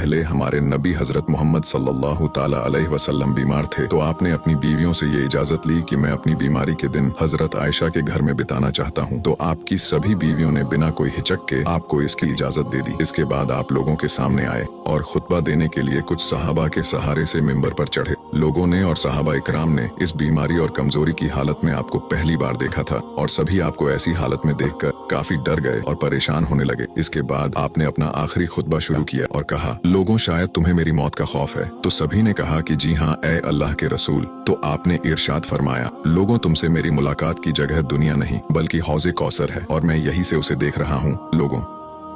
पहले हमारे नबी हजरत मोहम्मद सल्लल्लाहु ताला अलैहि वसल्लम बीमार थे तो आपने अपनी बीवियों से ये इजाजत ली कि मैं अपनी बीमारी के दिन हजरत आयशा के घर में बिताना चाहता हूँ। तो आपकी सभी बीवियों ने बिना कोई हिचक के आपको इसकी इजाजत दे दी। इसके बाद आप लोगों के सामने आए और खुतबा देने के लिए कुछ सहाबा के सहारे से मिंबर पर चढ़े। लोगों ने और सहाबा इकराम ने इस बीमारी और कमजोरी की हालत में आपको पहली बार देखा था और सभी आपको ऐसी हालत में देखकर काफी डर गए और परेशान होने लगे। इसके बाद आपने अपना आखिरी खुतबा शुरू किया और कहा, लोगों शायद तुम्हें मेरी मौत का खौफ है। तो सभी ने कहा कि जी हाँ ए अल्लाह के रसूल। तो आपने इरशाद फरमाया, लोगों तुमसे मेरी मुलाकात की जगह दुनिया नहीं बल्कि हौज़े कौसर है और मैं यही से उसे देख रहा हूँ। लोगों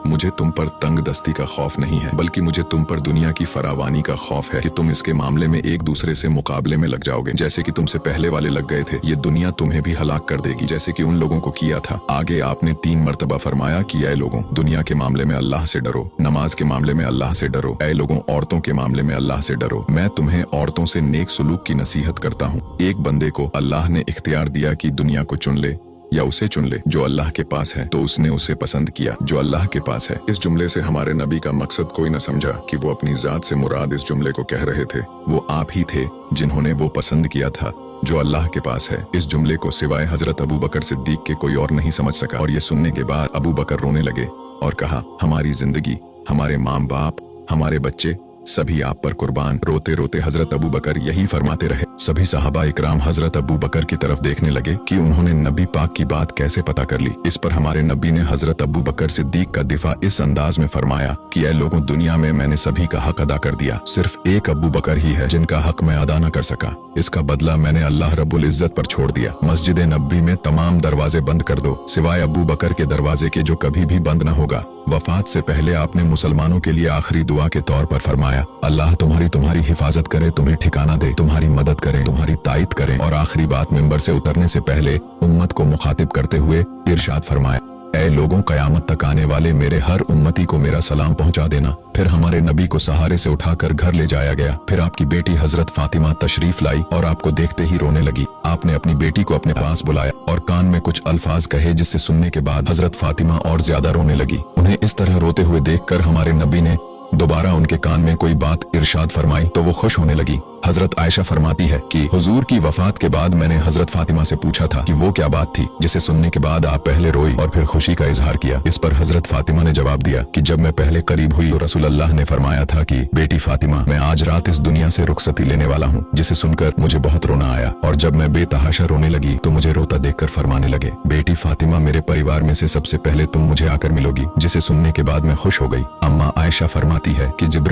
मुझे तुम पर तंग दस्ती का खौफ नहीं है बल्कि मुझे तुम पर दुनिया की फरावानी का खौफ है कि तुम इसके मामले में एक दूसरे से मुकाबले में लग जाओगे। जैसे कि तुमसे पहले वाले लग गए थे, ये दुनिया तुम्हें भी हलाक कर देगी जैसे कि उन लोगों को किया था। आगे आपने 3 मरतबा फरमाया कि ऐ लोगों, दुनिया के मामले में अल्लाह से डरो, नमाज के मामले में अल्लाह से डरो। ऐ लोगों, औरतों के मामले में अल्लाह से डरो। मैं तुम्हें औरतों से नेक सुलूक की नसीहत करता हूँ। एक बंदे को अल्लाह ने इख्तियार दिया कि दुनिया को चुन ले या उसे चुन ले। जो अल्लाह के पास है तो उसने उसे पसंद किया जो अल्लाह के पास है। इस जुमले से हमारे नबी का मकसद कोई न समझा कि वो अपनी जात से मुराद इस जुमले को कह रहे थे। वो आप ही थे जिन्होंने वो पसंद किया था जो अल्लाह के पास है। इस जुमले को सिवाय हजरत अबू बकर सिद्दीक के कोई और नहीं समझ सका और ये सुनने के बाद अबू बकर रोने लगे और कहा, हमारी जिंदगी, हमारे माँ बाप, हमारे बच्चे सभी आप पर कुर्बान। रोते रोते हजरत अबू बकर यही फरमाते रहे। सभी सहाबा इकराम हजरत अबू बकर की तरफ देखने लगे कि उन्होंने नबी पाक की बात कैसे पता कर ली। इस पर हमारे नबी ने हजरत अबू बकर सिद्दीक का दिफा इस अंदाज में फरमाया कि ऐ लोगों, दुनिया में मैंने सभी का हक अदा कर दिया, सिर्फ एक अबू बकर ही है जिनका हक मैं अदा न कर सका। इसका बदला मैंने अल्लाह रब्बुल इज्जत पर छोड़ दिया। मस्जिद नबी में तमाम दरवाजे बंद कर दो सिवाय अबू बकर के दरवाजे के जो कभी भी बंद न होगा। वफात से पहले आपने मुसलमानों के लिए आखिरी दुआ के तौर पर फरमाया, अल्लाह तुम्हारी हिफाजत करे, तुम्हें ठिकाना दे, तुम्हारी मदद करे, तुम्हारी तायद करे। और आखिरी बात मिंबर से उतरने से पहले उम्मत को मुखातिब करते हुए इरशाद फरमाया, ऐ लोगों, कयामत तक आने वाले मेरे हर उम्मती को मेरा सलाम पहुंचा देना। फिर हमारे नबी को सहारे से उठाकर घर ले जाया गया। फिर आपकी बेटी हजरत फातिमा तशरीफ लाई और आपको देखते ही रोने लगी। आपने अपनी बेटी को अपने पास बुलाया और कान में कुछ अल्फाज कहे जिससे सुनने के बाद हजरत फातिमा और ज्यादा रोने लगी। उन्हें इस तरह रोते हुए देखकर हमारे नबी ने दोबारा उनके कान में कोई बात इरशाद फरमाई तो वो खुश होने लगी। हजरत आयशा फरमाती है कि हुजूर की वफात के बाद मैंने हजरत फातिमा से पूछा था कि वो क्या बात थी जिसे सुनने के बाद आप पहले रोई और फिर खुशी का इजहार किया। इस पर हजरत फातिमा ने जवाब दिया कि जब मैं पहले करीब हुई तो रसूल अल्लाह ने फरमाया था कि बेटी फातिमा, मैं आज रात इस दुनिया से रुखसती लेने वाला हूँ, जिसे सुनकर मुझे बहुत रोना आया। और जब मैं बेतहाशा रोने लगी तो मुझे रोता देखकर फरमाने लगे, बेटी फातिमा, मेरे परिवार में से सबसे पहले तुम मुझे आकर मिलोगी, जिसे सुनने के बाद मैं खुश हो गई। अम्मा आयशा फरमाती है कि जिब्राइल